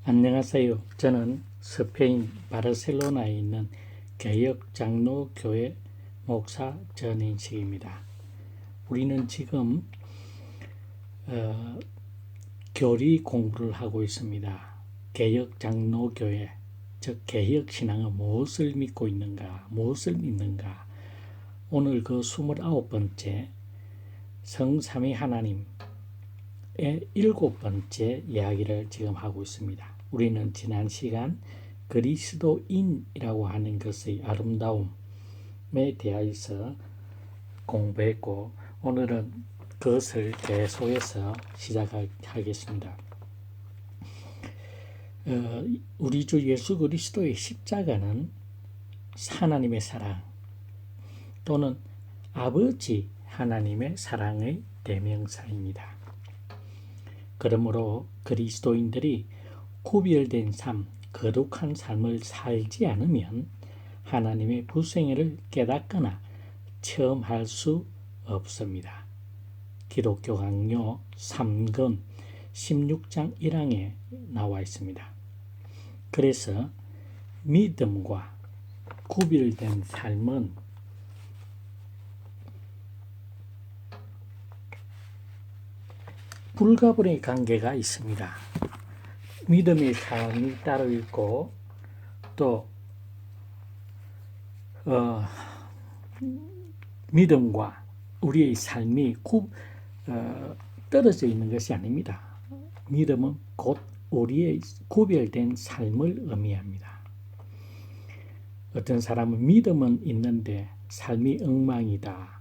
안녕하세요. 저는 스페인 바르셀로나에 있는 개혁장로교회 목사 전인식입니다. 우리는 지금 교리 공부를 하고 있습니다. 개혁장로교회, 즉 개혁신앙은 무엇을 믿고 있는가, 무엇을 믿는가. 오늘 그 29번째 성삼위 하나님의 7번째 이야기를 지금 하고 있습니다. 우리는 지난 시간 그리스도인이라고 하는 것의 아름다움에 대하여서 공부했고, 오늘은 그것을 계속해서 시작하겠습니다. 우리 주 예수 그리스도의 십자가는 하나님의 사랑 또는 아버지 하나님의 사랑의 대명사입니다. 그러므로 그리스도인들이 구별된 삶, 거룩한 삶을 살지 않으면 하나님의 불성애를 깨닫거나 체험할 수 없습니다. 기독교 강요 3권 16장 1항에 나와 있습니다. 그래서 믿음과 구별된 삶은 불가분의 관계가 있습니다. 믿음의 삶이 따로 있고 또 믿음과 우리의 삶이 떨어져 있는 것이 아닙니다. 믿음은 곧 우리의 구별된 삶을 의미합니다. 어떤 사람은 믿음은 있는데 삶이 엉망이다.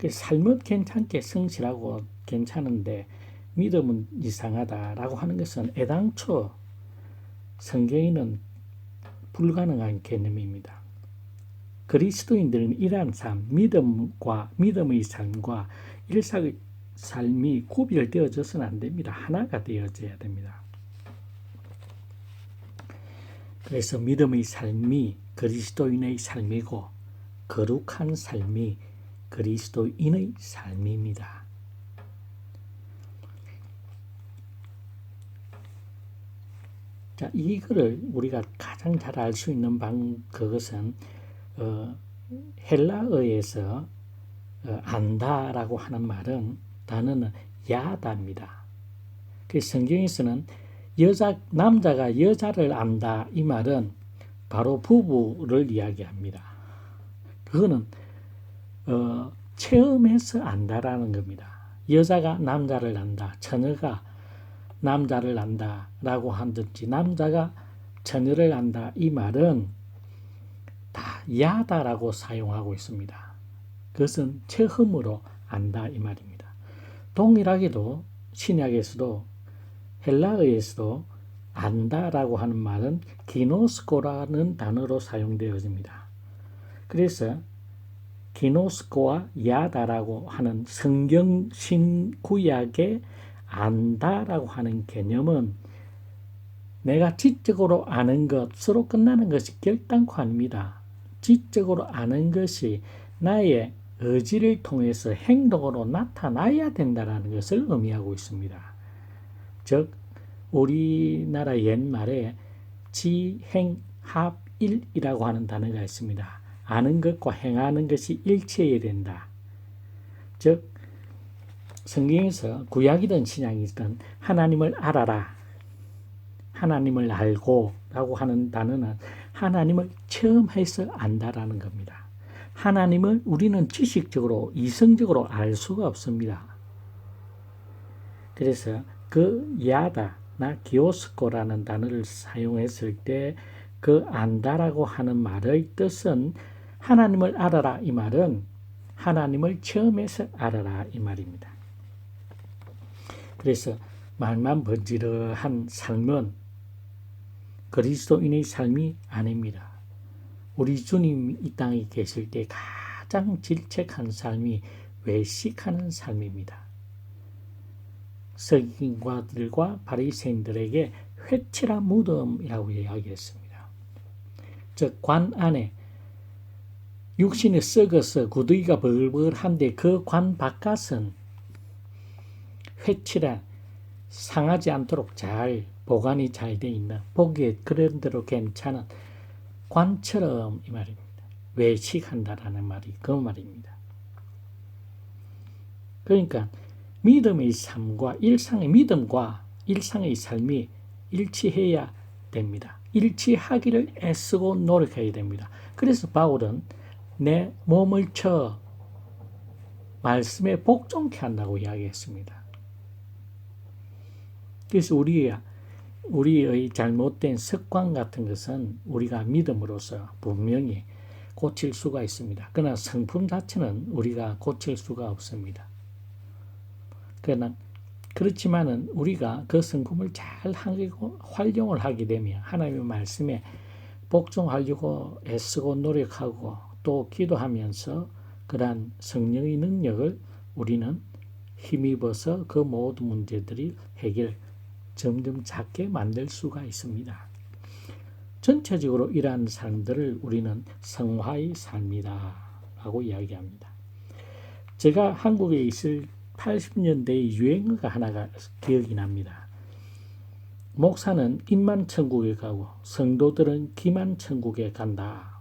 삶은 괜찮게 성실하고 괜찮은데 믿음은 이상하다라고 하는 것은 애당초 성경에는 불가능한 개념입니다. 그리스도인들은 이러한 삶, 믿음의 삶과 일상의 삶이 구별되어져서는 안 됩니다. 하나가 되어져야 됩니다. 그래서 믿음의 삶이 그리스도인의 삶이고 거룩한 삶이 그리스도인의 삶입니다. 자, 이거를 우리가 가장 잘 알 수 있는 그것은 헬라어에서 안다라고 하는 말은 단어는 야다입니다. 그 성경에서는 남자가 여자를 안다 이 말은 바로 부부를 이야기합니다. 그거는 체험해서 안다라는 겁니다. 여자가 남자를 안다, 처녀가 남자를 안다 라고 하든지 남자가 처녀를 안다 이 말은 다 야다라고 사용하고 있습니다. 그것은 체험으로 안다 이 말입니다. 동일하게도 신약에서도 헬라어에서도 안다라고 하는 말은 기노스코라는 단어로 사용되어집니다. 그래서 기노스코와 야다라고 하는 성경 신구약의 안다라고 하는 개념은 내가 지적으로 아는 것으로 끝나는 것이 결단코 아닙니다. 지적으로 아는 것이 나의 의지를 통해서 행동으로 나타나야 된다는 것을 의미하고 있습니다. 즉 우리나라 옛말에 지행합일이라고 하는 단어가 있습니다. 아는 것과 행하는 것이 일치해야 된다. 즉 성경에서 구약이든 신약이든 하나님을 알아라, 하나님을 알고 라고 하는 단어는 하나님을 체험해서 안다라는 겁니다. 하나님을 우리는 지식적으로 이성적으로 알 수가 없습니다. 그래서 그 야다나 기오스코라는 단어를 사용했을 때 그 안다라고 하는 말의 뜻은 하나님을 알아라 이 말은 하나님을 체험해서 알아라 이 말입니다. 그래서 말만 번지르한 삶은 그리스도인의 삶이 아닙니다. 우리 주님 이 땅에 계실 때 가장 질책한 삶이 외식하는 삶입니다. 서기관들과 바리새인들에게 회칠한 무덤이라고 이야기했습니다. 즉 관 안에 육신이 썩어서 구더기가 벌벌한데 그 관 바깥은 회칠한 상하지 않도록 잘 보관이 잘 돼 있는, 보기에 그런대로 괜찮은 관처럼 이 말입니다. 외식한다라는 말이 그 말입니다. 그러니까 믿음의 삶과 믿음과 일상의 삶이 일치해야 됩니다. 일치하기를 애쓰고 노력해야 됩니다. 그래서 바울은 내 몸을 쳐 말씀에 복종케 한다고 이야기했습니다. 그래서 우리의 잘못된 습관 같은 것은 우리가 믿음으로써 분명히 고칠 수가 있습니다. 그러나 성품 자체는 우리가 고칠 수가 없습니다. 그러나 그렇지만은 우리가 그 성품을 잘 활용을 하게 되면 하나님의 말씀에 복종하려고 애쓰고 노력하고 또 기도하면서 그러한 성령의 능력을 우리는 힘입어서 그 모든 문제들이 점점 작게 만들 수가 있습니다. 전체적으로 이러한 삶들을 우리는 성화의 삶이다 라고 이야기합니다. 제가 한국에 있을 80년대의 유행어가 하나가 기억이 납니다. 목사는 입만천국에 가고 성도들은 기만천국에 간다.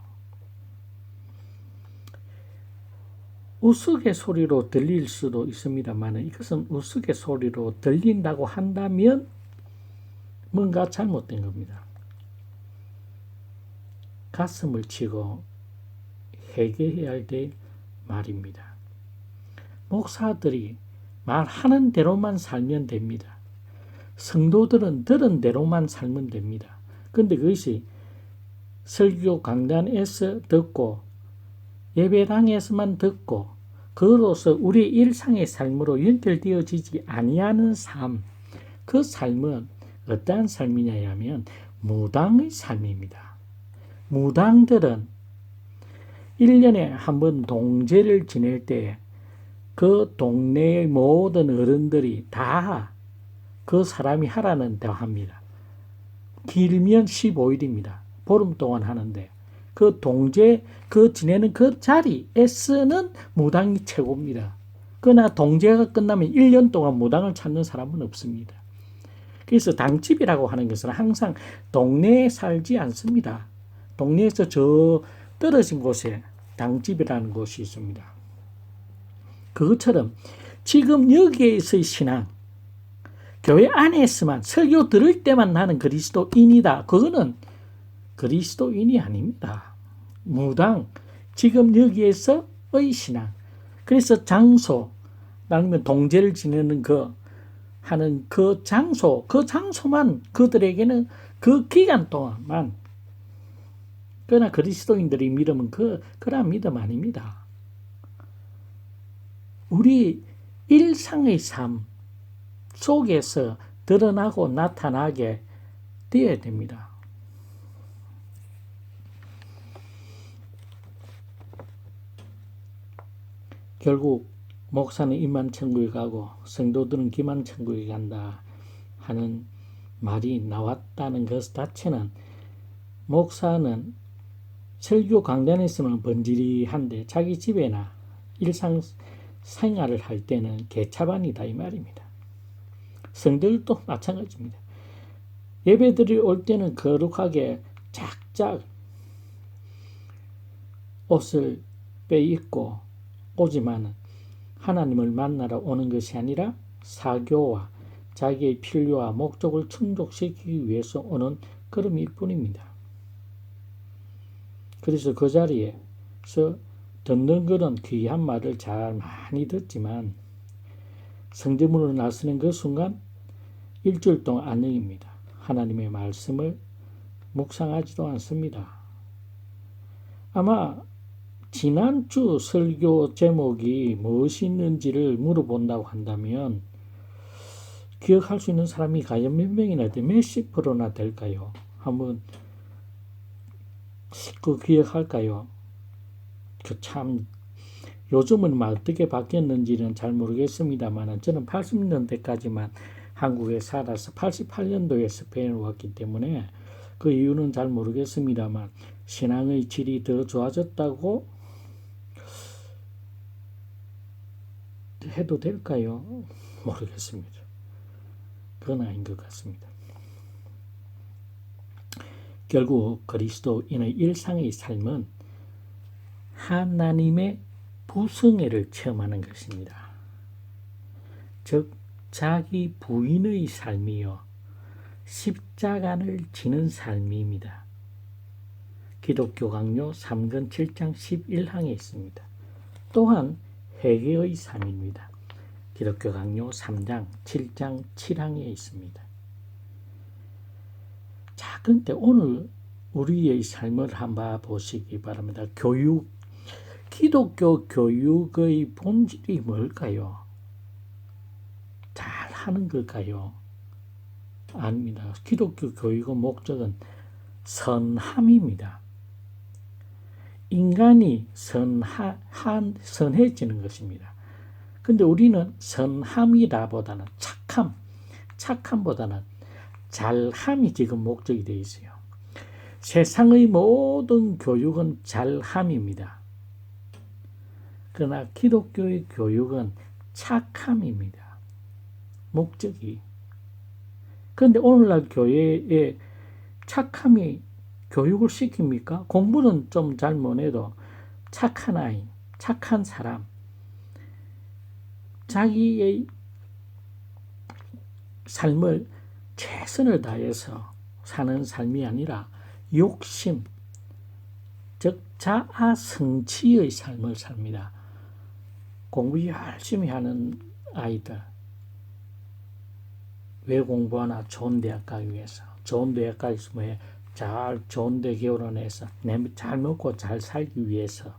우스갯소리로 들릴 수도 있습니다만 이것은 우스갯소리로 들린다고 한다면 뭔가 잘못된 겁니다. 가슴을 치고 회개해야 될 말입니다. 목사들이 말하는 대로만 살면 됩니다. 성도들은 들은 대로만 살면 됩니다. 그런데 그것이 설교 강단에서 듣고 예배당에서만 듣고 그로서 우리의 일상의 삶으로 연결되어지지 아니하는 삶, 그 삶은 어떠한 삶이냐 하면 무당의 삶입니다. 무당들은 1년에 한 번 동제를 지낼 때 그 동네의 모든 어른들이 다 그 사람이 하라는 대로 합니다. 길면 15일입니다. 보름 동안 하는데 그 동제 지내는 그 자리에서는 무당이 최고입니다. 그러나 동제가 끝나면 1년 동안 무당을 찾는 사람은 없습니다. 그래서 당집이라고 하는 것은 항상 동네에 살지 않습니다. 동네에서 저 떨어진 곳에 당집이라는 곳이 있습니다. 그것처럼 지금 여기에서의 신앙, 교회 안에서만 설교 들을 때만 나는 그리스도인이다. 그거는 그리스도인이 아닙니다. 무당, 지금 여기에서의 신앙. 그래서 장소, 아니면 동제를 지내는 하는 그 장소만 그들에게는 그 기간 동안만. 그러나 그리스도인들의 믿음은 그런 믿음 아닙니다. 우리 일상의 삶 속에서 드러나고 나타나게 되어야 됩니다. 결국 목사는 임만천국에 가고 성도들은 기만천국에 간다 하는 말이 나왔다는 것 자체는 목사는 설교 강단에서는 번지리한데 자기 집에나 일상 생활을 할 때는 개차반이다 이 말입니다. 성도들도 마찬가지입니다. 예배드리 올 때는 거룩하게 작작 옷을 빼입고 오지만 하나님을 만나러 오는 것이 아니라 사교와 자기의 필요와 목적을 충족시키기 위해서 오는 걸음일 뿐입니다. 그래서 그 자리에서 듣는 것은 귀한 말을 잘 많이 듣지만 성전문으로 나서는 그 순간 일주일 동안 안녕입니다. 하나님의 말씀을 묵상하지도 않습니다. 아마 지난주 설교 제목이 무엇이 있는지를 물어본다고 한다면 기억할 수 있는 사람이 과연 몇 명이나 몇십 프로나 될까요? 한번 기억할까요? 참 요즘은 어떻게 바뀌었는지는 잘 모르겠습니다만 저는 80년대까지만 한국에 살아서 88년도에 스페인을 왔기 때문에 그 이유는 잘 모르겠습니다만 신앙의 질이 더 좋아졌다고 해도 될까요? 모르겠습니다. 그건 아닌 것 같습니다. 결국 그리스도인의 일상의 삶은 하나님의 부승회를 체험하는 것입니다. 즉 자기 부인의 삶이요 십자가를 지는 삶입니다. 기독교 강요 3권 7장 11항에 있습니다. 또한 회개의 삶입니다. 기독교 강요 3장 7장 7항에 있습니다. 자, 근데 오늘 우리의 삶을 한번 보시기 바랍니다. 기독교 교육의 본질이 뭘까요? 잘 하는 걸까요? 아닙니다. 기독교 교육의 목적은 선함입니다. 인간이 선해지는 것입니다. 근데 우리는 선함이라보다는 착함보다는 잘함이 지금 목적이 되어 있어요. 세상의 모든 교육은 잘함입니다. 그러나 기독교의 교육은 착함입니다. 목적이. 그런데 오늘날 교회에 착함이 교육을 시킵니까? 공부는 좀 잘 못해도 착한 아이, 착한 사람, 자기의 삶을 최선을 다해서 사는 삶이 아니라 욕심, 즉 자아 성취의 삶을 삽니다. 공부 열심히 하는 아이들, 왜 공부하나? 좋은 대학 가기 위해서. 좋은 대학 가기 위해서 좋은 데 결혼해서 잘 먹고 잘 살기 위해서.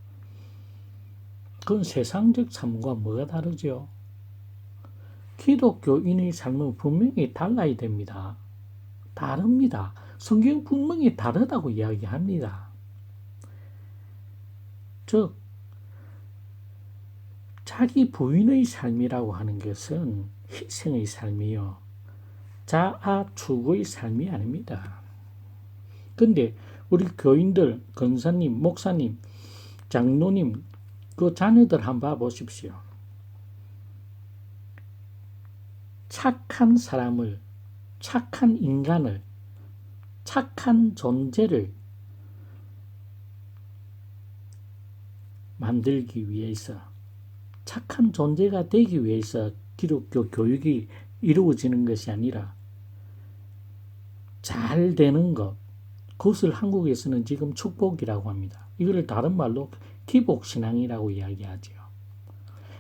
그건 세상적 삶과 뭐가 다르죠? 기독교인의 삶은 분명히 달라야 됩니다. 다릅니다. 성경 분명히 다르다고 이야기합니다. 즉 자기 부인의 삶이라고 하는 것은 희생의 삶이요 자아 추구의 삶이 아닙니다. 근데 우리 교인들, 권사님, 목사님, 장로님, 그 자녀들 한번 봐보십시오. 착한 사람을, 착한 인간을, 착한 존재를 만들기 위해서, 착한 존재가 되기 위해서 기독교 교육이 이루어지는 것이 아니라 잘 되는 것, 그것을 한국에서는 지금 축복이라고 합니다. 이거를 다른 말로 기복신앙이라고 이야기하죠.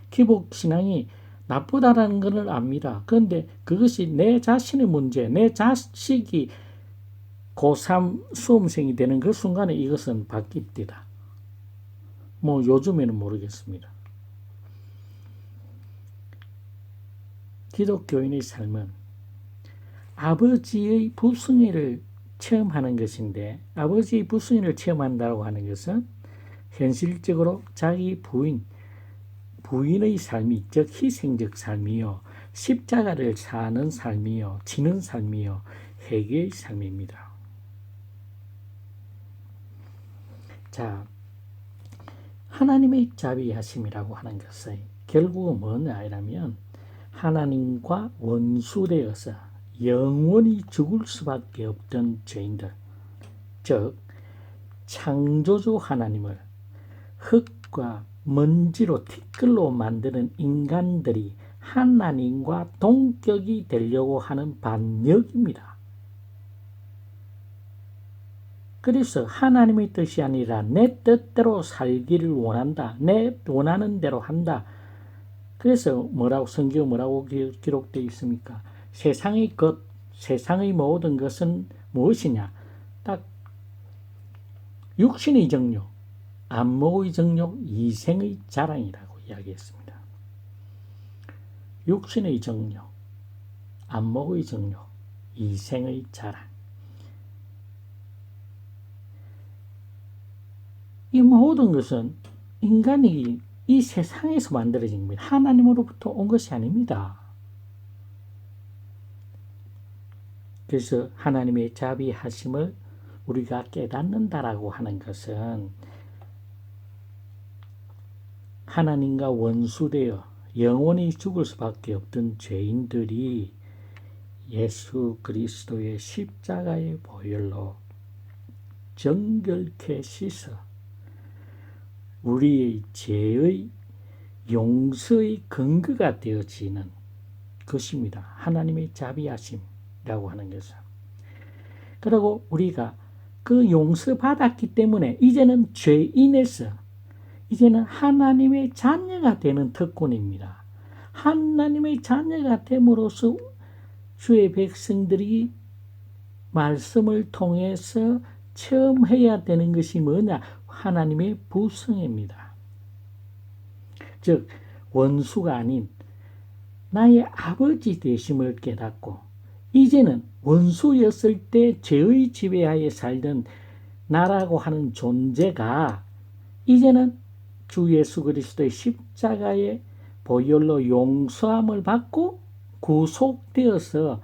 기복신앙이 나쁘다라는 것을 압니다. 그런데 그것이 내 자신의 문제, 내 자식이 고3 수험생이 되는 그 순간에 이것은 바뀝니다. 요즘에는 모르겠습니다. 기독교인의 삶은 아버지의 부승회를 체험하는 것인데, 아버지의 부승회를 체험한다고 하는 것은 현실적으로 자기 부인의 삶이, 즉 희생적 삶이요 십자가를 사는 삶이요 지는 삶이요 회개의 삶입니다. 자, 하나님의 자비하심이라고 하는 것은 결국은 뭐냐 이라면 하나님과 원수되어서 영원히 죽을 수밖에 없던 죄인들, 즉 창조주 하나님을 흙과 먼지로 티끌로 만드는 인간들이 하나님과 동격이 되려고 하는 반역입니다. 그래서 하나님의 뜻이 아니라 내 뜻대로 살기를 원한다. 내 원하는 대로 한다. 그래서 성경에 뭐라고 기록되어 있습니까? 세상의 것, 세상의 모든 것은 무엇이냐? 딱 육신의 정욕, 안목의 정욕, 이생의 자랑이라고 이야기했습니다. 육신의 정욕, 안목의 정욕, 이생의 자랑. 이 모든 것은 인간이 이 세상에서 만들어진 겁니다. 하나님으로부터 온 것이 아닙니다. 그래서 하나님의 자비하심을 우리가 깨닫는다라고 하는 것은 하나님과 원수되어 영원히 죽을 수밖에 없던 죄인들이 예수 그리스도의 십자가의 보혈로 정결케 씻어 우리의 죄의 용서의 근거가 되어지는 것입니다. 하나님의 자비하심이라고 하는 것은. 그리고 우리가 그 용서받았기 때문에 이제는 죄인에서 이제는 하나님의 자녀가 되는 특권입니다. 하나님의 자녀가 됨으로써 주의 백성들이 말씀을 통해서 체험해야 되는 것이 뭐냐? 하나님의 부성입니다. 즉 원수가 아닌 나의 아버지 되심을 깨닫고 이제는 원수였을 때 죄의 지배하에 살던 나라고 하는 존재가 이제는 주 예수 그리스도의 십자가의 보혈로 용서함을 받고 구속되어서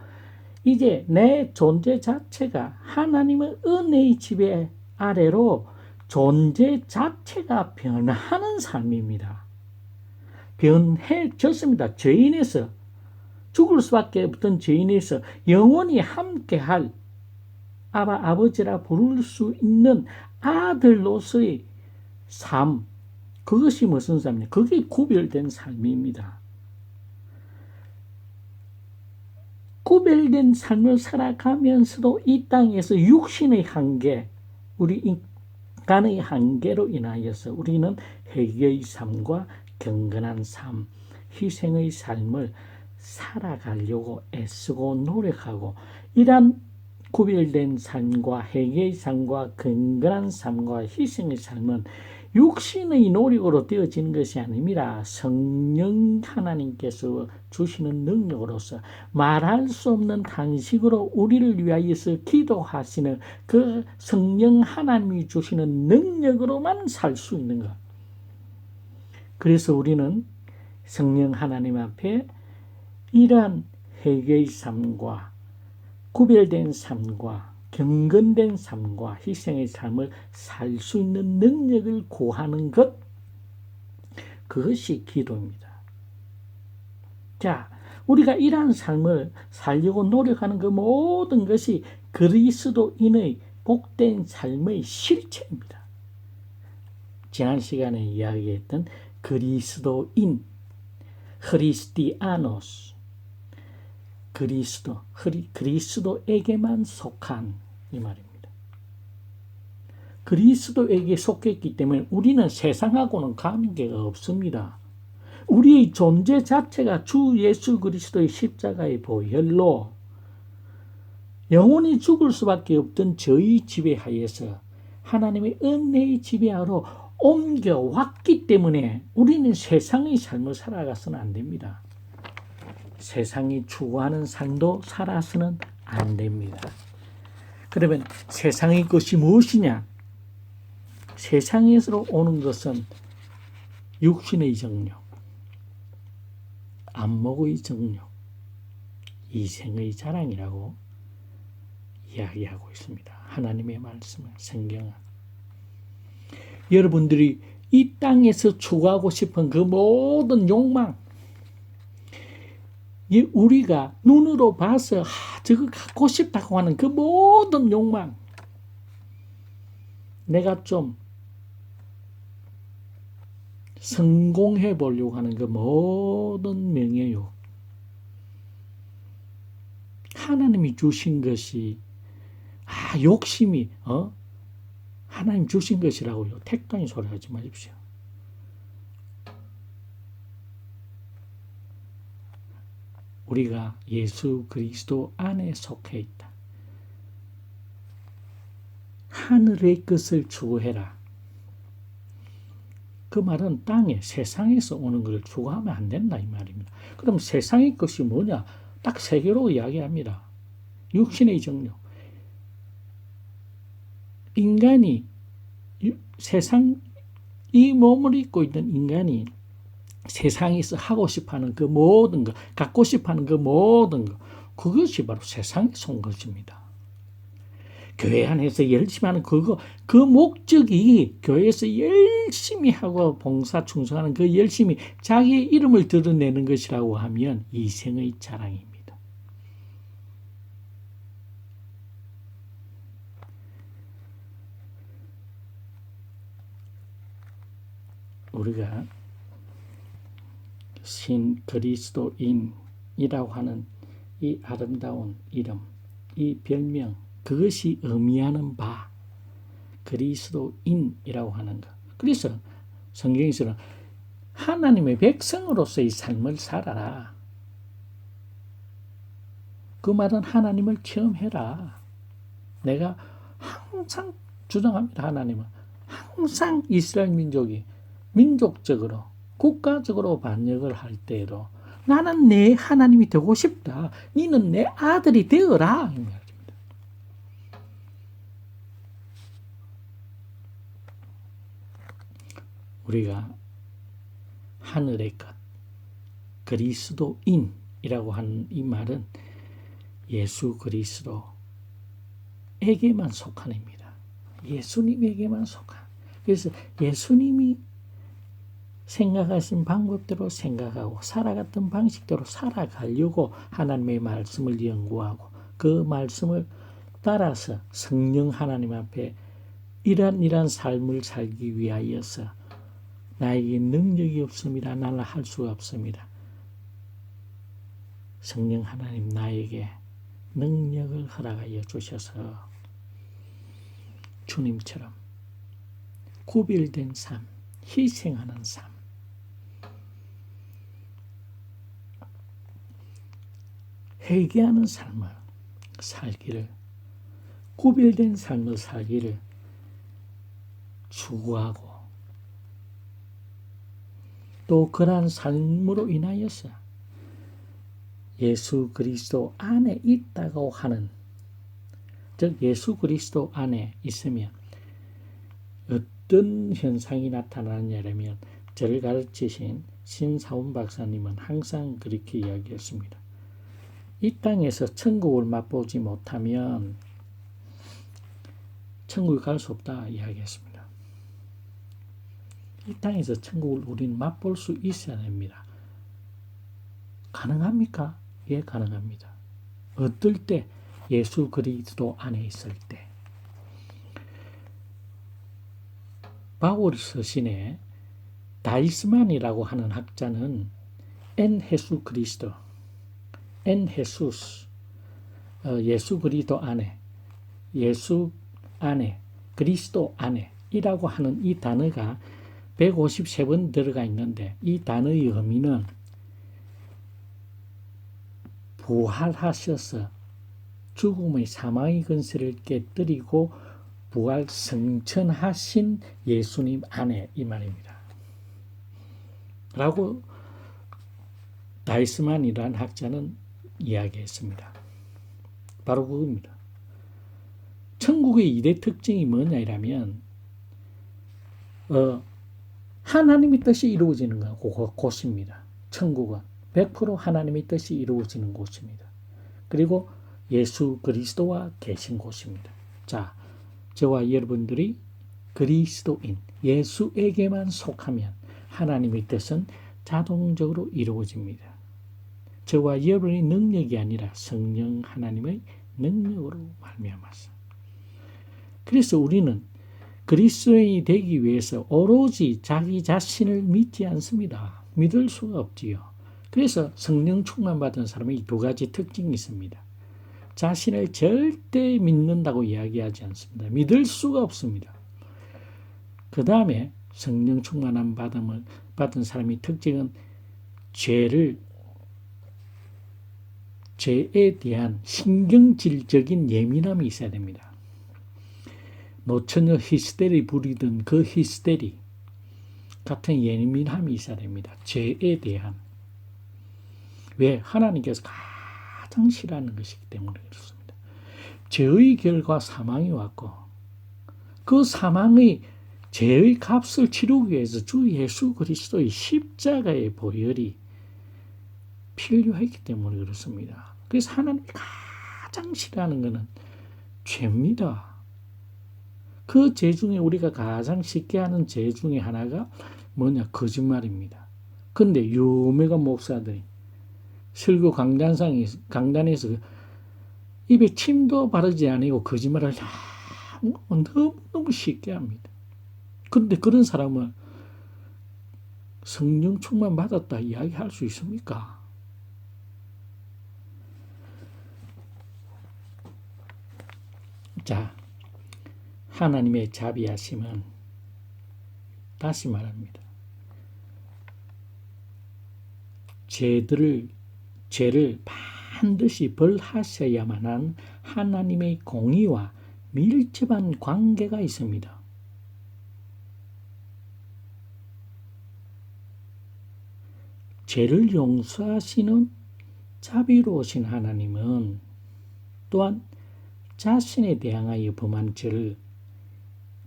이제 내 존재 자체가 하나님의 은혜의 지배 아래로 존재 자체가 변하는 삶입니다. 변해졌습니다. 죄인에서 죽을 수밖에 없던 죄인에서 영원히 함께할 아버지라 부를 수 있는 아들로서의 삶, 그것이 무슨 삶이냐? 그게 구별된 삶입니다. 구별된 삶을 살아가면서도 이 땅에서 육신의 한계, 우리 인간의 한계로 인하여서 우리는 회개의 삶과 경건한 삶, 희생의 삶을 살아가려고 애쓰고 노력하고 이러한 구별된 삶과 회개의 삶과 경건한 삶과 희생의 삶은 육신의 노력으로 되어지는 것이 아닙니다. 성령 하나님께서 주시는 능력으로서 말할 수 없는 탄식으로 우리를 위하여서 기도하시는 그 성령 하나님이 주시는 능력으로만 살 수 있는 것. 그래서 우리는 성령 하나님 앞에 이러한 회개의 삶과 구별된 삶과 경건된 삶과 희생의 삶을 살 수 있는 능력을 구하는 것, 그것이 기도입니다. 자, 우리가 이러한 삶을 살려고 노력하는 그 모든 것이 그리스도인의 복된 삶의 실체입니다. 지난 시간에 이야기했던 그리스도인, 크리스티아노스, 그리스도에게만 속한 이 말입니다. 그리스도에게 속했기 때문에 우리는 세상하고는 관계가 없습니다. 우리의 존재 자체가 주 예수 그리스도의 십자가의 보혈로 영원히 죽을 수밖에 없던 저희 지배하에서 하나님의 은혜의 지배하로 옮겨왔기 때문에 우리는 세상의 삶을 살아가서는 안 됩니다. 세상이 추구하는 삶도 살아서는 안 됩니다. 그러면 세상의 것이 무엇이냐? 세상에서 오는 것은 육신의 정욕, 안목의 정욕, 이생의 자랑이라고 이야기하고 있습니다. 하나님의 말씀은, 성경은. 여러분들이 이 땅에서 추구하고 싶은 그 모든 욕망, 우리가 눈으로 봐서 저거 갖고 싶다고 하는 그 모든 욕망, 내가 좀 성공해 보려고 하는 그 모든 명예욕, 하나님이 주신 것이 욕심이 하나님 주신 것이라고요. 택당히 소리하지 마십시오. 우리가 예수 그리스도 안에 속해 있다. 하늘의 것을 추구해라. 그 말은 땅에 세상에서 오는 것을 추구하면 안 된다 이 말입니다. 그럼 세상의 것이 뭐냐? 딱 세 개로 이야기합니다. 육신의 정욕. 인간이 이 몸을 입고 있는 인간이 세상에서 하고 싶어하는 그 모든 것, 갖고 싶어하는 그 모든 것, 그것이 바로 세상에서 온 것입니다. 교회 안에서 열심히 하는 그 목적이 교회에서 열심히 하고 봉사 충성하는 그 열심히 자기의 이름을 드러내는 것이라고 하면 이생의 자랑입니다. 우리가 신 그리스도인이라고 하는 이 아름다운 이름, 이 별명, 그것이 의미하는 바 그리스도인이라고 하는 것. 그래서 성경에서는 하나님의 백성으로서의 삶을 살아라. 그 말은 하나님을 체험해라. 내가 항상 주장합니다. 하나님은 항상 이스라엘 민족이 민족적으로 국가적으로 반역을 할 때에도 나는 내 하나님이 되고 싶다. 너는 내 아들이 되어라. 이 말입니다. 우리가 하늘의 것, 그리스도인이라고 하는 이 말은 예수 그리스도에게만 속한 입니다. 예수님에게만 속한. 그래서 예수님이 생각하신 방법대로 생각하고 살아갔던 방식대로 살아가려고 하나님의 말씀을 연구하고 그 말씀을 따라서 성령 하나님 앞에 이러한 삶을 살기 위하여서 나에게 능력이 없습니다. 나는 할 수가 없습니다. 성령 하나님 나에게 능력을 허락하여 주셔서 주님처럼 구별된 삶, 희생하는 삶, 회개하는 삶을 살기를, 구별된 삶을 살기를 추구하고 또 그러한 삶으로 인하여서 예수 그리스도 안에 있다고 하는, 즉 예수 그리스도 안에 있으면 어떤 현상이 나타나느냐면 저를 가르치신 신사훈 박사님은 항상 그렇게 이야기했습니다. 이 땅에서 천국을 맛보지 못하면 천국에 갈 수 없다 이야기했습니다. 이 땅에서 천국을 우리는 맛볼 수 있어야 됩니다. 가능합니까? 예, 가능합니다. 어떨 때? 예수 그리스도 안에 있을 때. 바울 서신에 다이스만이라고 하는 학자는 엔 헤수 그리스도, 엔 헤수스, 예수 그리스도 안에, 예수 안에, 그리스도 안에 이라고 하는 이 단어가 153번 들어가 있는데 이 단어의 의미는 부활하셔서 죽음의 사망의 근세를 깨뜨리고 부활 성천하신 예수님 안에 이 말입니다. 라고 다이스만이라는 학자는 이야기했습니다. 바로 그겁니다. 천국의 2대 특징이 뭐냐면 하나님의 뜻이 이루어지는 곳입니다. 천국은 100% 하나님의 뜻이 이루어지는 곳입니다. 그리고 예수 그리스도와 계신 곳입니다. 자, 저와 여러분들이 그리스도인, 예수에게만 속하면 하나님의 뜻은 자동적으로 이루어집니다. 저와 여러분의 능력이 아니라 성령 하나님의 능력으로 말미암아서. 그래서 우리는 그리스도인이 되기 위해서 오로지 자기 자신을 믿지 않습니다. 믿을 수가 없지요. 그래서 성령 충만 받은 사람이 두 가지 특징이 있습니다. 자신을 절대 믿는다고 이야기하지 않습니다. 믿을 수가 없습니다. 그 다음에 성령 충만함 받은 사람의 특징은 죄에 대한 신경질적인 예민함이 있어야 됩니다. 노처녀 히스테리 부리던 그 히스테리 같은 예민함이 있어야 됩니다. 죄에 대한. 왜? 하나님께서 가장 싫어하는 것이기 때문에 그렇습니다. 죄의 결과 사망이 왔고 그 사망의 죄의 값을 치르기 위해서 주 예수 그리스도의 십자가의 보혈이 필요했기 때문에 그렇습니다. 그래서 하나님이 가장 싫어하는 것은 죄입니다. 그 죄 중에 우리가 가장 쉽게 하는 죄 중에 하나가 뭐냐? 거짓말입니다. 근데 유명한 목사들이 설교 강단에서 입에 침도 바르지 않고 거짓말을 너무 쉽게 합니다. 그런데 그런 사람은 성령 충만 받았다 이야기할 수 있습니까? 자, 하나님의 자비하심은 다시 말합니다. 죄를 반드시 벌하셔야만 한 하나님의 공의와 밀접한 관계가 있습니다. 죄를 용서하시는 자비로우신 하나님은 또한 자신에 대항하여 범한 죄를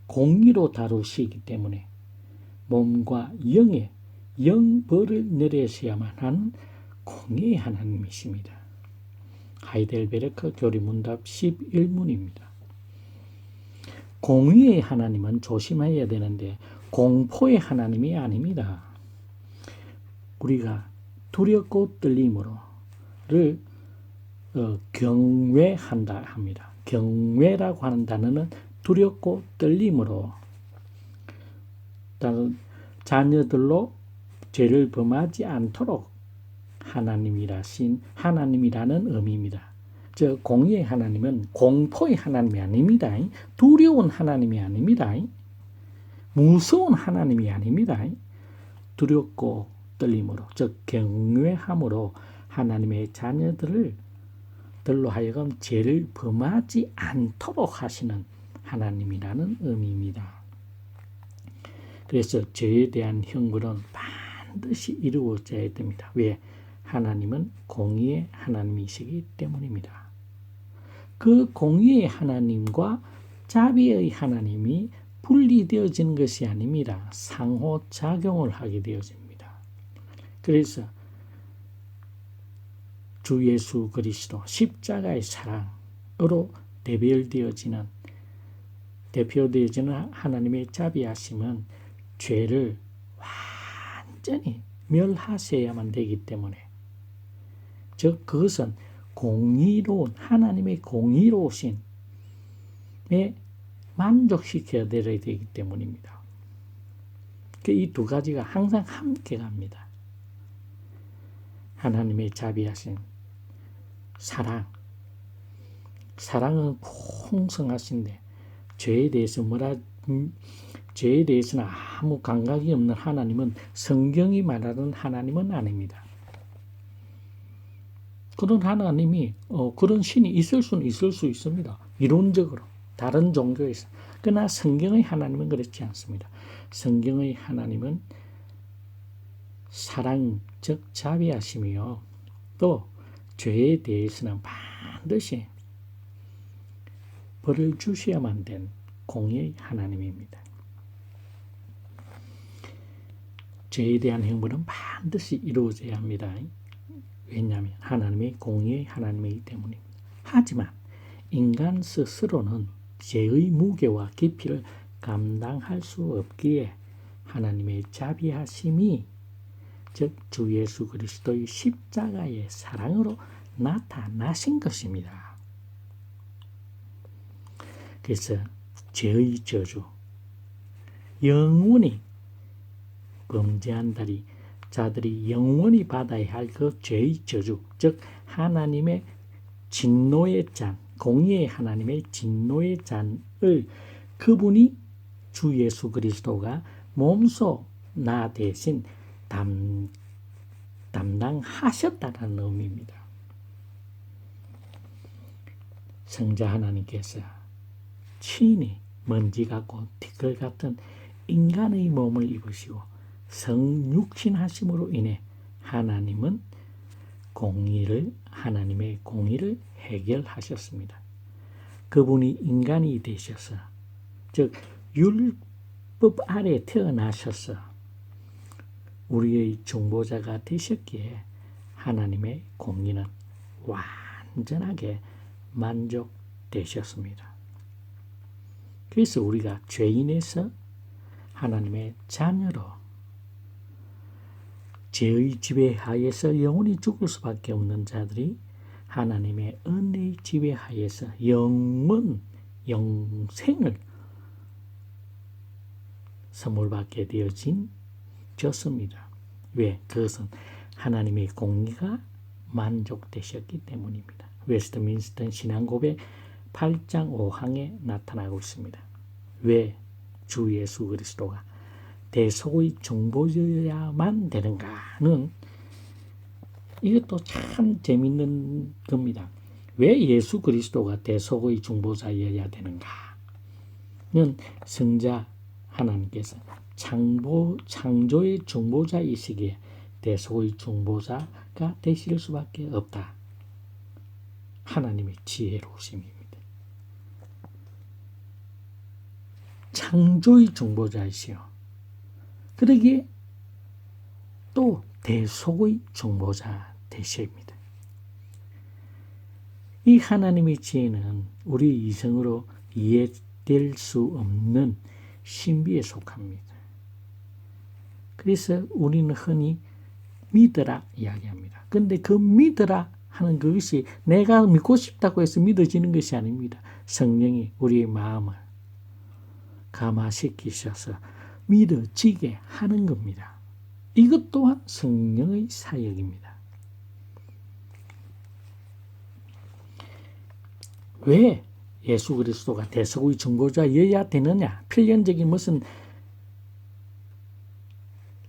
공의로 다루시기 때문에 몸과 영에 영벌을 내리셔야만 하는 공의의 하나님이십니다. 하이델베르크 교리문답 11문입니다. 공의의 하나님은 조심해야 되는데 공포의 하나님이 아닙니다. 우리가 두렵고 떨림으로를 경외한다 합니다. 경외라고 하는 단어는 두렵고 떨림으로 자녀들로 죄를 범하지 않도록 하나님이라는 의미입니다. 저 공의의 하나님은 공포의 하나님이 아닙니다. 두려운 하나님이 아닙니다. 무서운 하나님이 아닙니다. 두렵고 떨림으로, 즉 경외함으로 하나님의 자녀들로 하여금 죄를 범하지 않도록 하시는 하나님이라는 의미입니다. 그래서 죄에 대한 형벌은 반드시 이루어져야 됩니다. 왜? 하나님은 공의의 하나님이시기 때문입니다. 그 공의의 하나님과 자비의 하나님이 분리되어지는 것이 아닙니다. 상호작용을 하게 되어집니다. 그래서 주 예수 그리스도 십자가의 사랑으로 대표되어지는 하나님의 자비하심은 죄를 완전히 멸하셔야만 되기 때문에, 즉 그것은 하나님의 공의로우심에 만족시켜야 되기 때문입니다. 이 두 가지가 항상 함께 갑니다. 하나님의 자비하심, 사랑은 풍성하신데 죄에 대해서는 아무 감각이 없는 하나님은 성경이 말하는 하나님은 아닙니다. 그런 하나님이 그런 신이 있을 수는 있을 수 있습니다. 이론적으로 다른 종교에서. 그러나 성경의 하나님은 그렇지 않습니다. 성경의 하나님은 사랑, 즉 자비하심이요, 또 죄에 대해서는 반드시 벌을 주셔야만 된 공의의 하나님입니다. 죄에 대한 형벌은 반드시 이루어져야 합니다. 왜냐하면 하나님의 공의의 하나님이기 때문입니다. 하지만 인간 스스로는 죄의 무게와 깊이를 감당할 수 없기에 하나님의 자비하심이, 즉 주 예수 그리스도의 십자가의 사랑으로 나타나신 것입니다. 그래서 죄의 저주, 영원히 범죄한 자들이 영원히 받아야 할 그 죄의 저주, 즉 하나님의 진노의 잔, 공의의 하나님의 진노의 잔을 그분이 주 예수 그리스도가 몸소 나 대신 담당하셨다는 의미입니다. 성자 하나님께서 친히 먼지 같고 티끌 같은 인간의 몸을 입으시고 성육신하심으로 인해 하나님의 공의를 해결하셨습니다. 그분이 인간이 되셔서, 즉 율법 아래 태어나셔서 우리의 중보자가 되셨기에 하나님의 공의는 완전하게 만족되셨습니다. 그래서 우리가 죄인에서 하나님의 자녀로 죄의 지배하에서 영원히 죽을 수밖에 없는 자들이 하나님의 은혜의 지배하에서 영생을 선물받게 되어졌습니다. 왜? 그것은 하나님의 공의가 만족되셨기 때문입니다. 웨스트민스터 신앙고백 8장 5항에 나타나고 있습니다. 왜 주 예수 그리스도가 대속의 중보자야만 되는가는 이것도 참 재밌는 겁니다. 왜 예수 그리스도가 대속의 중보자여야 되는가는 성자 하나님께서 창조의 중보자이시기에 대속의 중보자가 되실 수밖에 없다. 하나님의 지혜로우심입니다. 창조의 중보자이시요. 그러기에 또 대속의 중보자 되십니다. 이 하나님의 지혜는 우리 이성으로 이해될 수 없는 신비에 속합니다. 그래서 우리는 흔히 믿으라 이야기합니다. 그런데 그 믿으라 하는 그것이 내가 믿고 싶다고 해서 믿어지는 것이 아닙니다. 성령이 우리의 마음을 감화시키셔서 믿어지게 하는 겁니다. 이것 또한 성령의 사역입니다. 왜 예수 그리스도가 대속의 중보자여야 되느냐? 필연적인 무슨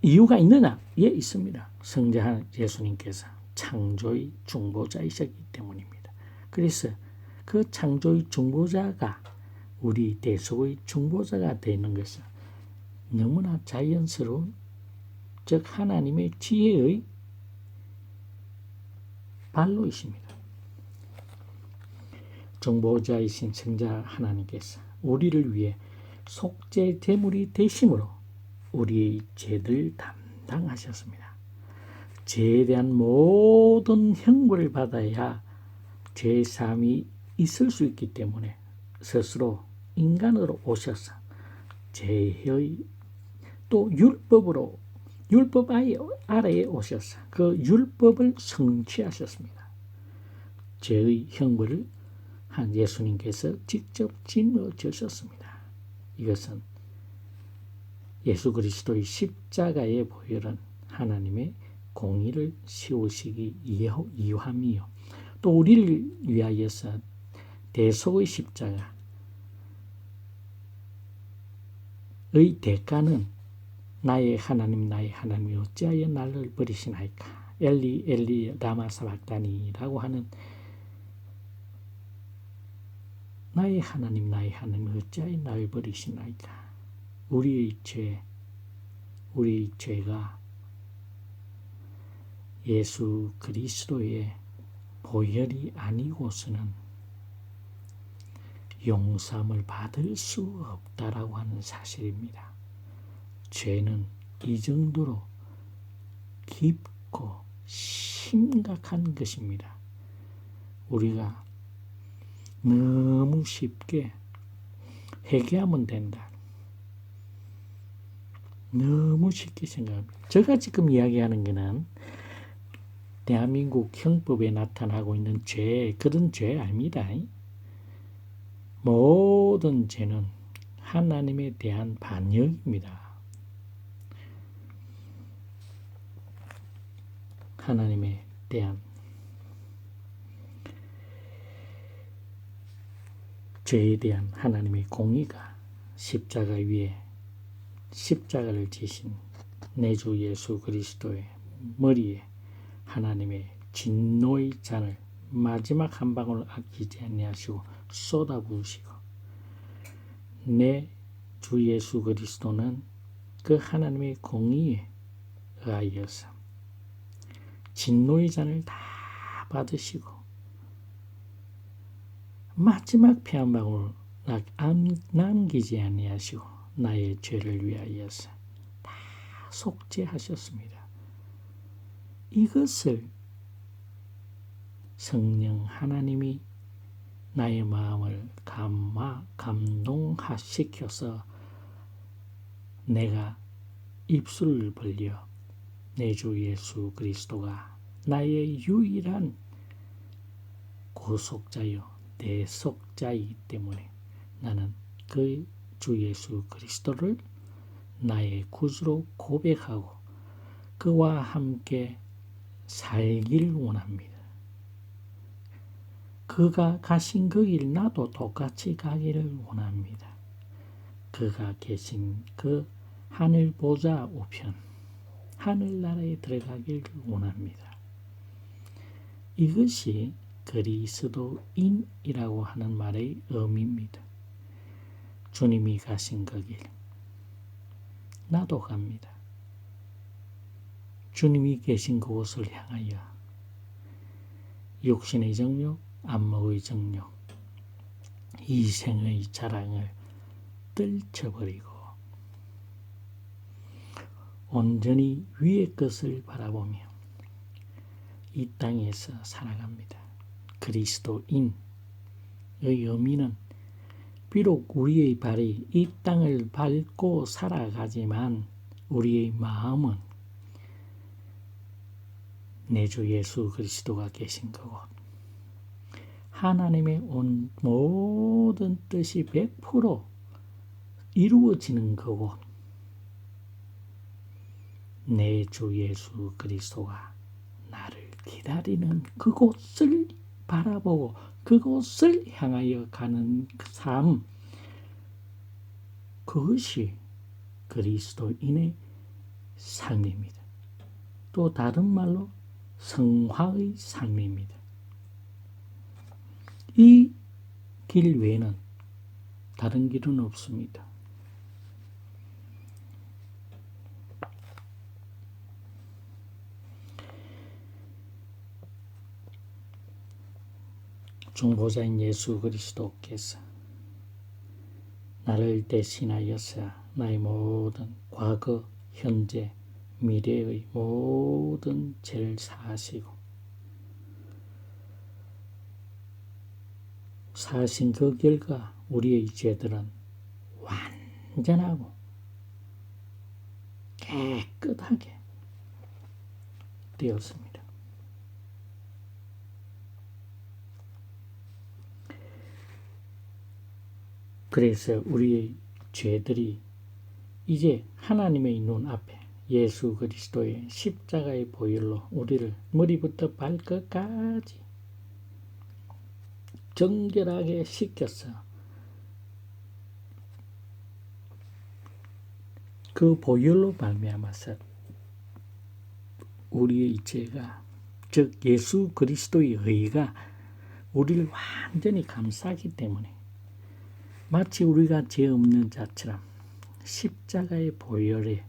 이유가 있느냐? 예, 있습니다. 성자 예수님께서 창조의 중보자이셨기 때문입니다. 그래서 그 창조의 중보자가 우리 대속의 중보자가 되는 것은 너무나 자연스러운, 즉 하나님의 지혜의 발로이십니다. 중보자이신 성자 하나님께서 우리를 위해 속죄 제물이 되심으로 우리의 죄를 담당하셨습니다. 죄에 대한 모든 형벌을 받아야 죄사함이 있을 수 있기 때문에 스스로 인간으로 오셔서 죄의 또 율법 아래에 오셔서 그 율법을 성취하셨습니다. 죄의 형벌을 한 예수님께서 직접 짊어지셨습니다. 이것은 예수 그리스도의 십자가에 보혈은 하나님의 공의를 세우시기 위함이요. 또 우리를 위하여서 대속의 십자가의 대가는 나의 하나님 어찌하여 나를 버리시나이까. 엘리 엘리 라마 사박다니라고 하는 나의 하나님 어찌하여 나를 버리시나이까. 우리의 죄가 예수 그리스도의 보혈이 아니고서는 용서함을 받을 수 없다라고 하는 사실입니다. 죄는 이 정도로 깊고 심각한 것입니다. 우리가 너무 쉽게 회개하면 된다. 너무 쉽게 생각합니다. 제가 지금 이야기하는 것은 대한민국 형법에 나타나고 있는 그런 죄 아닙니다. 모든 죄는 하나님에 대한 반역입니다. 하나님에 대한 죄에 대한 하나님의 공의가 십자가 위에 십자가를 지신 내 주 예수 그리스도의 머리에 하나님의 진노의 잔을 마지막 한 방울 아끼지 아니하시고 쏟아부으시고, 내 주 예수 그리스도는 그 하나님의 공의에 의하여서 진노의 잔을 다 받으시고 마지막 피 한 방울 남기지 아니하시고 나의 죄를 위하여서 다 속죄하셨습니다. 이것을 성령 하나님이 나의 마음을 감동시켜서 내가 입술을 벌려 내 주 예수 그리스도가 나의 유일한 구속자요 대속자이기 때문에 나는 그 주 예수 그리스도를 나의 구주로 고백하고 그와 함께 살길 원합니다. 그가 가신 그 길 나도 똑같이 가기를 원합니다. 그가 계신 그 하늘 보좌 우편, 하늘나라에 들어가길 원합니다. 이것이 그리스도인이라고 하는 말의 의미입니다. 주님이 가신 그 길, 나도 갑니다. 주님이 계신 그곳을 향하여 육신의 정욕, 안목의 정욕, 이생의 자랑을 떨쳐버리고 온전히 위의 것을 바라보며 이 땅에서 살아갑니다. 그리스도인의 의미는 비록 우리의 발이 이 땅을 밟고 살아가지만 우리의 마음은 내 주 예수 그리스도가 계신 그곳, 하나님의 온 모든 뜻이 100% 이루어지는 그곳, 내 주 예수 그리스도가 나를 기다리는 그곳을 바라보고 그곳을 향하여 가는 삶, 그것이 그리스도인의 삶입니다. 또 다른 말로 성화의 삶입니다. 이 길 외에는 다른 길은 없습니다. 중보자인 예수 그리스도께서 나를 대신하여서 나의 모든 과거, 현재, 미래의 모든 죄를 사하시고 사하신 그 결과 우리의 죄들은 완전하고 깨끗하게 되었습니다. 그래서 우리의 죄들이 이제 하나님의 눈앞에 예수 그리스도의 십자가의 보혈로 우리를 머리부터 발끝까지 정결하게 씻겨서 그 보혈로 말미암아서 우리의 죄가, 즉 예수 그리스도의 의가 우리를 완전히 감싸기 때문에 마치 우리가 죄 없는 자처럼 십자가의 보혈의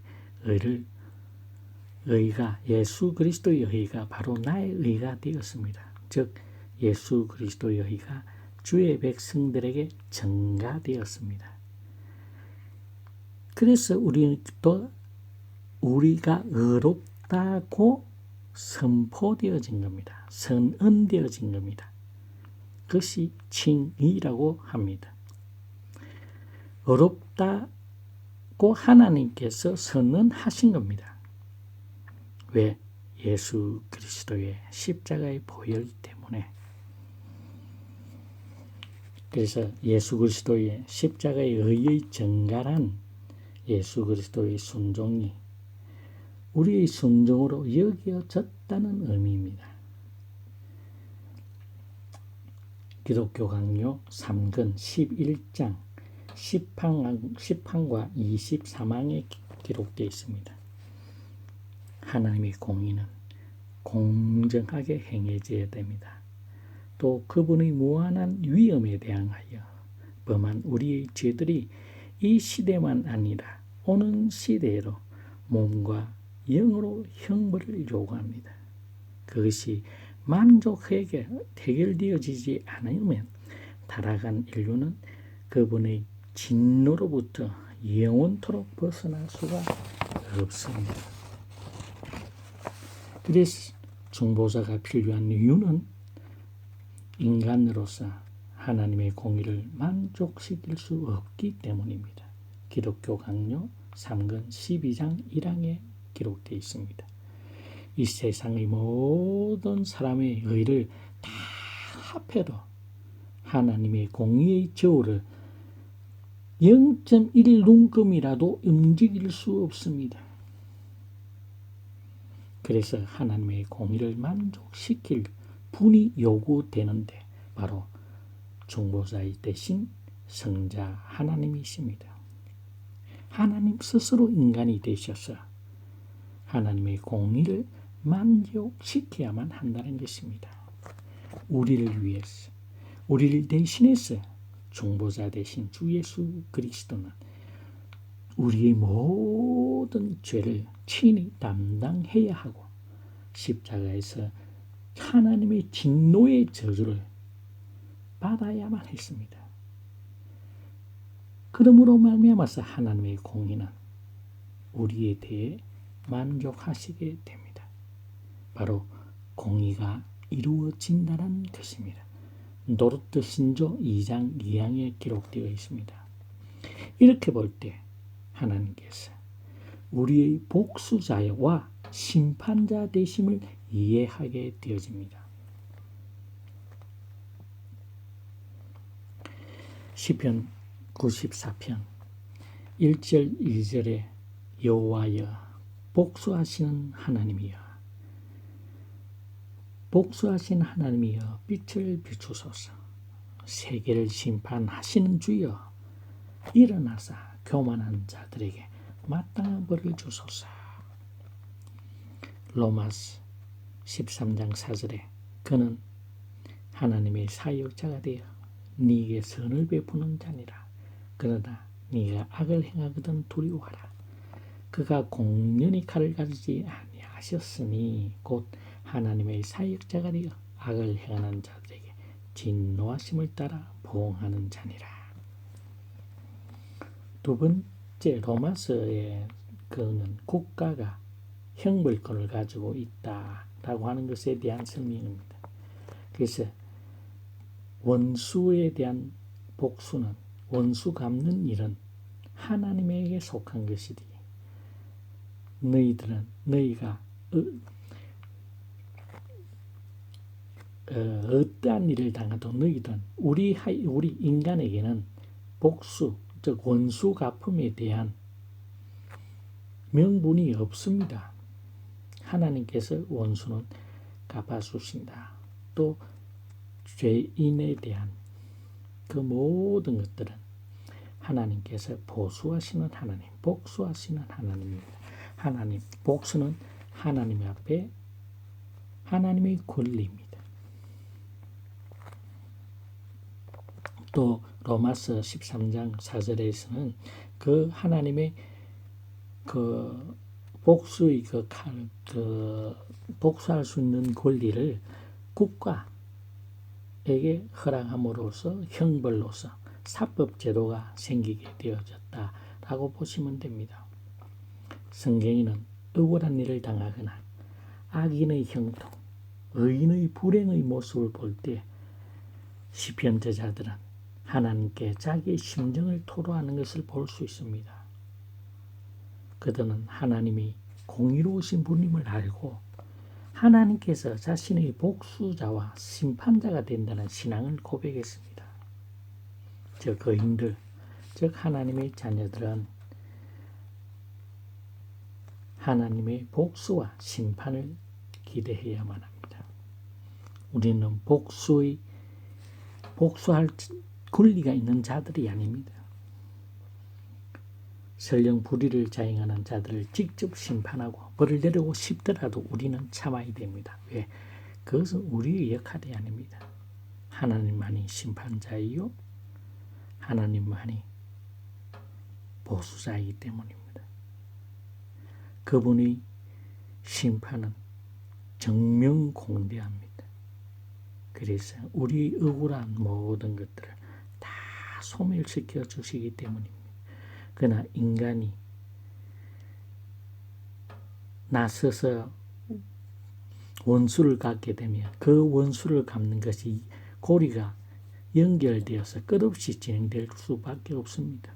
의가, 예수 그리스도의 의가 바로 나의 의가 되었습니다. 즉 예수 그리스도의 의가 주의 백성들에게 전가되었습니다. 그래서 우리가 의롭다고 선포되어진 겁니다. 선언되어진 겁니다. 그것이 칭의라고 합니다. 의롭다고 하나님께서 선언하신 겁니다. 왜? 예수 그리스도의 십자가의 보혈 때문에. 그래서 예수 그리스도의 십자가의 의의 전갈한 예수 그리스도의 순종이 우리의 순종으로 여겨졌다는 의미입니다. 기독교 강요 3권 11장 10항과 23항에 기록되어 있습니다. 하나님의 공의는 공정하게 행해져야 됩니다. 또 그분의 무한한 위엄에 대항하여 범한 우리의 죄들이 이 시대만 아니라 오는 시대로 몸과 영으로 형벌을 요구합니다. 그것이 만족하게 해결되어지지 않으면 타락한 인류는 그분의 진노로부터 영원토록 벗어날 수가 없습니다. 그래서 중보자가 필요한 이유는 인간으로서 하나님의 공의를 만족시킬 수 없기 때문입니다. 기독교 강요 3권 12장 1항에 기록되어 있습니다. 이 세상의 모든 사람의 의를 다 합해도 하나님의 공의의 저울을 0.1 눈금이라도 움직일 수 없습니다. 그래서 하나님의 공의를 만족시킬 분이 요구되는데 바로 중보자 대신 성자 하나님이십니다. 하나님 스스로 인간이 되셔서 하나님의 공의를 만족시켜야만 한다는 것입니다. 우리를 위해서, 우리를 대신해서 중보자 대신 주 예수 그리스도는 우리의 모든 죄를 친히 담당해야 하고 십자가에서 하나님의 진노의 저주를 받아야만 했습니다. 그러므로 말미암아서 하나님의 공의는 우리에 대해 만족하시게 됩니다. 바로 공의가 이루어진다는 것입니다. 노르트 신조 2장 2항에 기록되어 있습니다. 이렇게 볼 때 하나님께서 우리의 복수자와 심판자 되심을 이해하게 되어집니다. 시편 94편 1절 2절에 여호와여 복수하시는 하나님이여 복수하신 하나님이여 빛을 비추소서 세계를 심판하시는 주여 일어나사 교만한 자들에게 마땅한 벌을 주소서. 로마서 13장 4절에 그는 하나님의 사역자가 되어 네게 선을 베푸는 자니라. 그러나 네가 악을 행하거든 두려워하라. 그가 공연히 칼을 가지지 아니하셨으니 곧 하나님의 사역자가 되어 악을 행하는 자들에게 진노하심을 따라 보응하는 자니라. 두 번째 로마서에 그는 국가가 형벌권을 가지고 있다라고 하는 것에 대한 설명입니다. 그래서 원수에 대한 복수는 원수 갚는 일은 하나님에게 속한 것이니 너희가 어떠한 일을 당해도 너희들은 우리 인간에게는 복수 즉 원수 갚음에 대한 명분이 없습니다. 하나님께서 원수는 갚아주신다. 또 죄인에 대한 그 모든 것들은 하나님께서 보수하시는 하나님, 복수하시는 하나님입니다. 하나님, 복수는 하나님 앞에 하나님의 권리입니다. 또 로마서 13장 4절에서는 그 하나님의 그 복수의 복수할 수 있는 권리를 국가에게 허락함으로써 형벌로서 사법제도가 생기게 되어졌다라고 보시면 됩니다. 성경에는 억울한 일을 당하거나 악인의 형통, 의인의 불행의 모습을 볼 때 시편 저자들은 하나님께 자기의 심정을 토로하는 것을 볼 수 있습니다. 그들은 하나님이 공의로우신 분임을 알고 하나님께서 자신의 복수자와 심판자가 된다는 신앙을 고백했습니다. 즉 거인들, 즉 하나님의 자녀들은 하나님의 복수와 심판을 기대해야만 합니다. 우리는 복수할 권리가 있는 자들이 아닙니다. 설령 불의를 자행하는 자들을 직접 심판하고 벌을 내리고 싶더라도 우리는 참아야 됩니다. 왜? 그것은 우리의 역할이 아닙니다. 하나님만이 심판자이요 하나님만이 보수자이기 때문입니다. 그분의 심판은 정명공대합니다. 그래서 우리 억울한 모든 것들을 다 소멸시켜 주시기 때문입니다. 그러나 인간이 나서서 원수를 갚게 되면 그 원수를 갚는 것이 고리가 연결되어서 끝없이 진행될 수밖에 없습니다.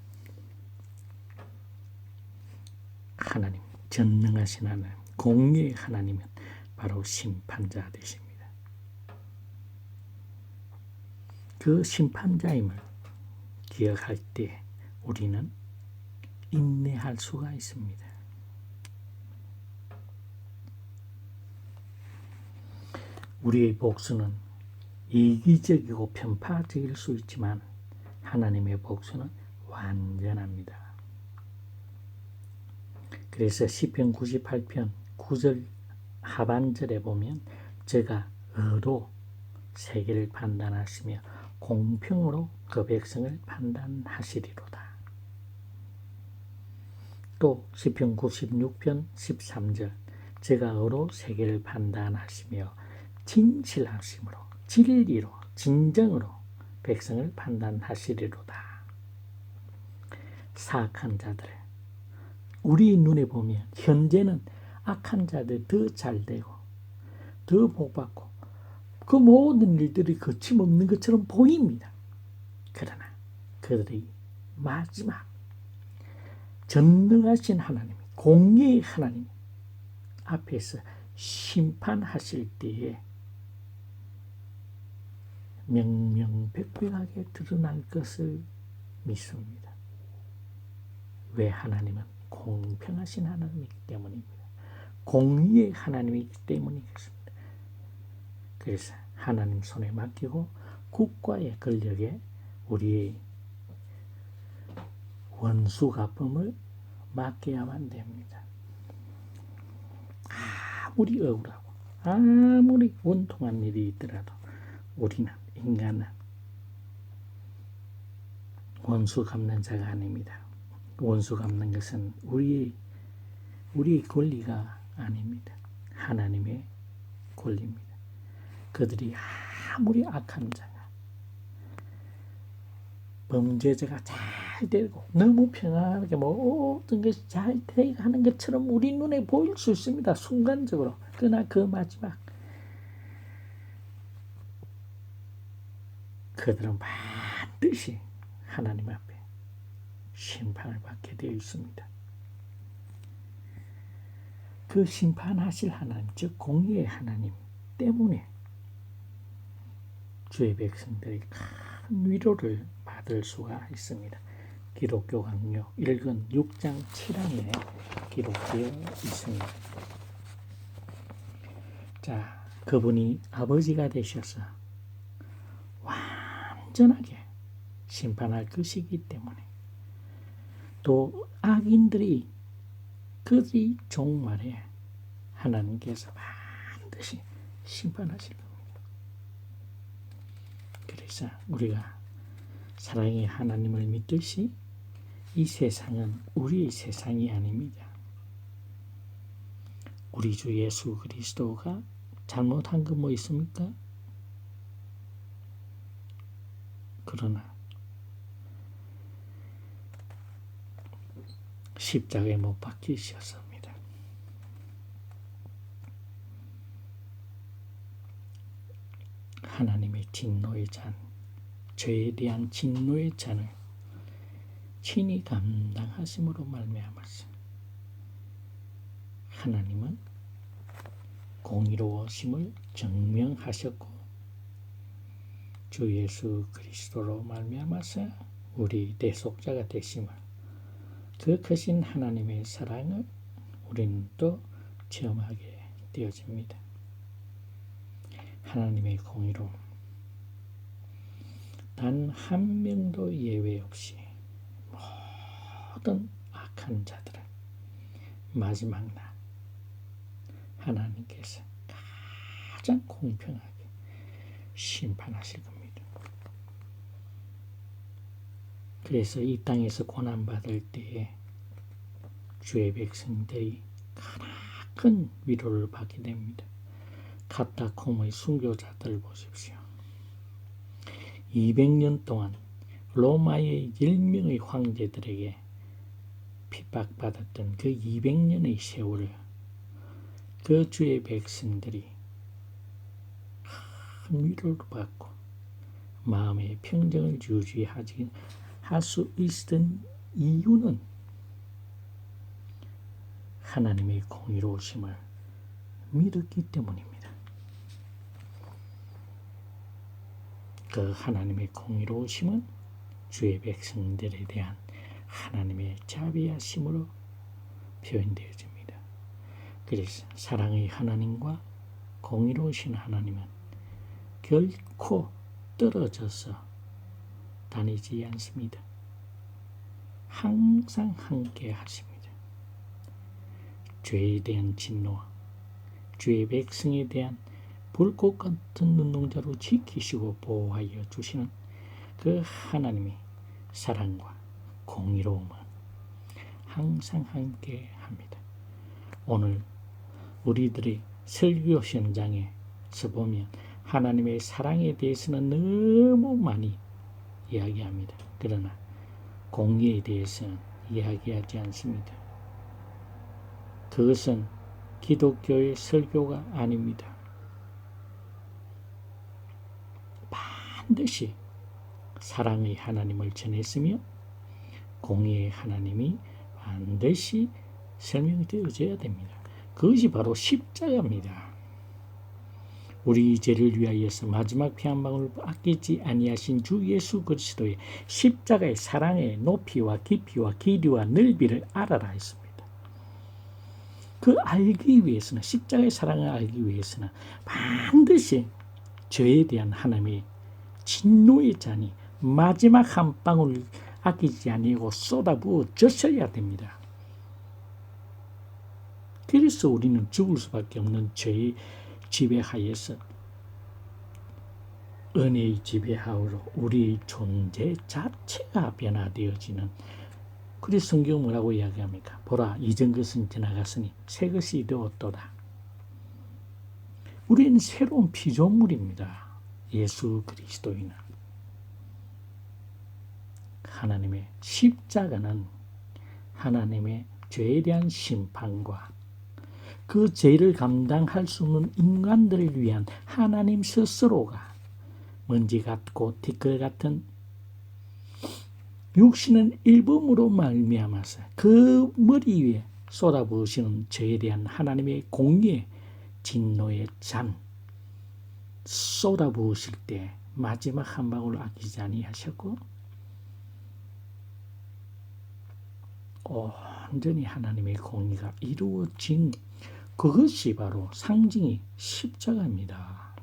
하나님, 전능하신 하나님, 공의의 하나님은 바로 심판자 되십니다. 그 심판자임을 기억할 때 우리는 인내할 수가 있습니다. 우리의 복수는 이기적이고 편파적일 수 있지만 하나님의 복수는 완전합니다. 그래서 시편 98편 9절 하반절에 보면 저가 의로 세계를 판단하시며 공평으로 그 백성을 판단하시리로다. 또 시편 96편 13절 저가 의로 세계를 판단하시며 진실하심으로 진리로 진정으로 백성을 판단하시리로다. 사악한 자들 우리 눈에 보면 현재는 악한 자들 더 잘되고 더 복받고 그 모든 일들이 거침없는 것처럼 보입니다. 그러나 그들이 마지막 전능하신 하나님, 공의의 하나님 앞에서 심판하실 때에 명명백백하게 드러날 것을 믿습니다. 왜? 하나님은 공평하신 하나님이기 때문입니다. 공의의 하나님이기 때문이겠습니다. 그래서 하나님 손에 맡기고 국가의 권력에 우리의 원수갚음을 맡겨야만 됩니다. 아무리 억울하고 아무리 원통한 일이 있더라도 우리는 인간은 원수 갚는 자가 아닙니다. 원수 갚는 것은 우리의 권리가 아닙니다. 하나님의 권리입니다. 그들이 아무리 악한 자가 범죄자가 잘 되고 너무 평안하게 모든 것이 잘 되어가는 것처럼 우리 눈에 보일 수 있습니다. 순간적으로. 그러나 그 마지막 그들은 반드시 하나님 앞에 심판을 받게 되어 있습니다. 그 심판하실 하나님, 즉 공의의 하나님 때문에 주의 백성들이 큰 위로를 받을 수가 있습니다. 기독교 강요 1권 6장 7항에 기록되어 있습니다. 자, 그분이 아버지가 되셔서 완전하게 심판할 것이기 때문에 또 악인들이 그들이 종말에 하나님께서 반드시 심판하실 겁니다. 그래서 우리가 사랑의 하나님을 믿듯이 이 세상은 우리의 세상이 아닙니다. 우리 주 예수 그리스도가 잘못한 거 뭐 있습니까? 그러나 십자가에 못 박히셨습니다. 하나님의 진노의 잔, 죄에 대한 진노의 잔을 친히 감당하심으로 말미암았어. 하나님은 공의로우심을 증명하셨고 주 예수 그리스도로 말미암아서 우리 대속자가 되심을 그 크신 하나님의 사랑을 우리는 또 체험하게 되어집니다. 하나님의 공의로움 단 한 명도 예외 없이 모든 악한 자들을 마지막 날 하나님께서 가장 공평하게 심판하실 겁니다. 그래서 이 땅에서 고난받을 때에 주의 백성들이 큰 위로를 받게 됩니다. 카타콤의 순교자들 보십시오. 200년 동안 로마의 10명의 황제들에게 핍박받았던 그 200년의 세월을 그 주의 백성들이 큰 위로를 받고 마음의 평정을 유지하지 할 수 있었던 이유는 하나님의 공의로우심을 믿었기 때문입니다. 그 하나님의 공의로우심은 주의 백성들에 대한 하나님의 자비하심으로 표현되어집니다. 그래서 사랑의 하나님과 공의로우신 하나님은 결코 떨어져서 다니지 않습니다. 항상 함께 하십니다. 죄에 대한 진노와 죄의 백성에 대한 불꽃 같은 눈동자로 지키시고 보호하여 주시는 그 하나님의 사랑과 공의로움은 항상 함께 합니다. 오늘 우리들의 설교 현장에서 보면 하나님의 사랑에 대해서는 너무 많이 이야기합니다. 그러나 공의에 대해서는 이야기하지 않습니다. 그것은 기독교의 설교가 아닙니다. 반드시 사랑의 하나님을 전했으며 공의의 하나님이 반드시 설명되어져야 됩니다. 그것이 바로 십자가입니다. 우리 죄를 위하여서 마지막 피 한 방울 아끼지 아니하신 주 예수 그리스도의 십자가의 사랑의 높이와 깊이와 길이와 넓이를 알아라 했습니다. 그 알기 위해서는, 십자가의 사랑을 알기 위해서는 반드시 죄에 대한 하나님의 진노의 잔이 마지막 한 방울 아끼지 아니하고 쏟아부어 졌어야 됩니다. 그래서 우리는 죽을 수밖에 없는 죄의 지배하에서 은혜의 지배하로 우리의 존재 자체가 변화되어지는, 그래서 성경은 뭐라고 이야기합니까? 보라, 이전 것은 지나갔으니 새 것이 되었도다. 우리는 새로운 피조물입니다. 예수 그리스도인은. 하나님의 십자가는 하나님의 죄에 대한 심판과 그 죄를 감당할 수 없는 인간들을 위한 하나님 스스로가 먼지 같고 티끌 같은 육신은 일범으로 말미암아서 그 머리 위에 쏟아부으시는 죄에 대한 하나님의 공의의 진노의 잔 쏟아부으실 때 마지막 한 방울 아끼지 아니하셨고 온전히 하나님의 공의가 이루어진 그것이 바로 상징이 십자가입니다.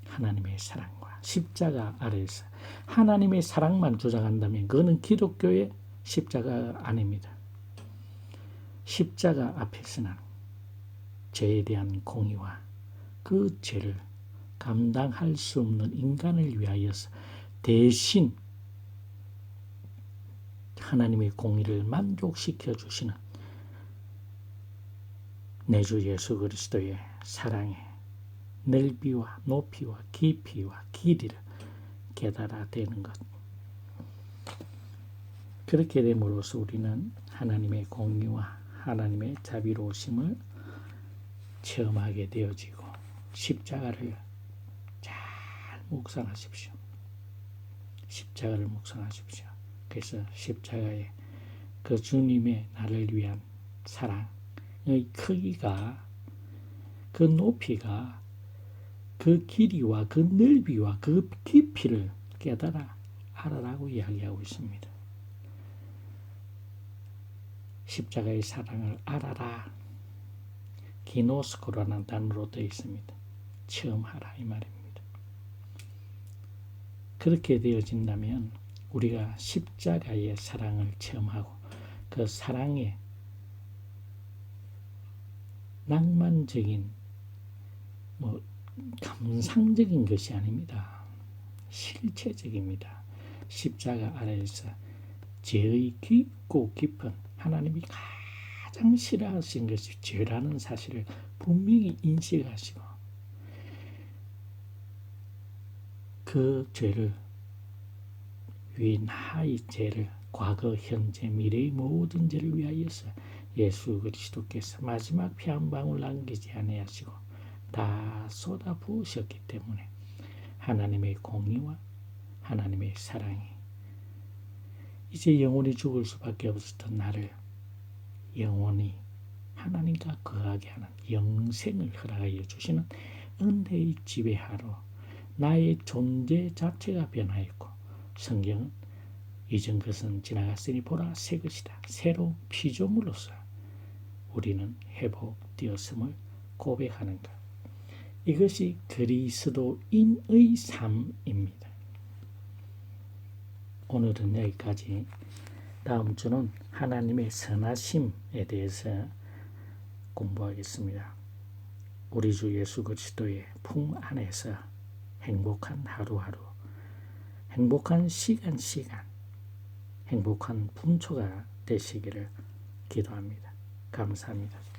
하나님의 사랑과 십자가 아래에서 하나님의 사랑만 주장한다면 그거는 기독교의 십자가가 아닙니다. 십자가 앞에서는 죄에 대한 공의와 그 죄를 감당할 수 없는 인간을 위하여서 대신 하나님의 공의를 만족시켜 주시는 내 주 예수 그리스도의 사랑의 넓이와 높이와 깊이와 길이를 깨달아 되는 것. 그렇게 됨으로써 우리는 하나님의 공의와 하나님의 자비로우심을 체험하게 되어지고 십자가를 잘 묵상하십시오. 십자가를 묵상하십시오. 그래서 십자가의 그 주님의 나를 위한 사랑의 크기가, 그 높이가, 그 길이와 그 넓이와 그 깊이를 깨달아 알아라고 이야기하고 있습니다. 십자가의 사랑을 알아라. 기노스코라는 단어로 되어 있습니다. 체험하라 이 말입니다. 그렇게 되어진다면 우리가 십자가의 사랑을 체험하고 그 사랑의 낭만적인 감상적인 것이 아닙니다. 실체적입니다. 십자가 아래에서 죄의 깊고 깊은 하나님이 가장 싫어하신 것이 죄라는 사실을 분명히 인식하시고 그 죄를 나의 죄를 과거, 현재, 미래의 모든 죄를 위하여서 예수 그리스도께서 마지막 피 한 방울 남기지 아니하시고 다 쏟아 부으셨기 때문에 하나님의 공의와 하나님의 사랑이 이제 영원히 죽을 수밖에 없었던 나를 영원히 하나님과 거하게 하는 영생을 허락하여 주시는 은혜의 지배하로 나의 존재 자체가 변하였고 성경은 이전 것은 지나갔으니 보라 새 것이다. 새로운 피조물로서 우리는 회복되었음을 고백하는 것. 이것이 그리스도인의 삶입니다. 오늘은 여기까지. 다음 주는 하나님의 선하심에 대해서 공부하겠습니다. 우리 주 예수 그리스도의 품 안에서 행복한 하루하루, 행복한 시간, 행복한 분초가 되시기를 기도합니다. 감사합니다.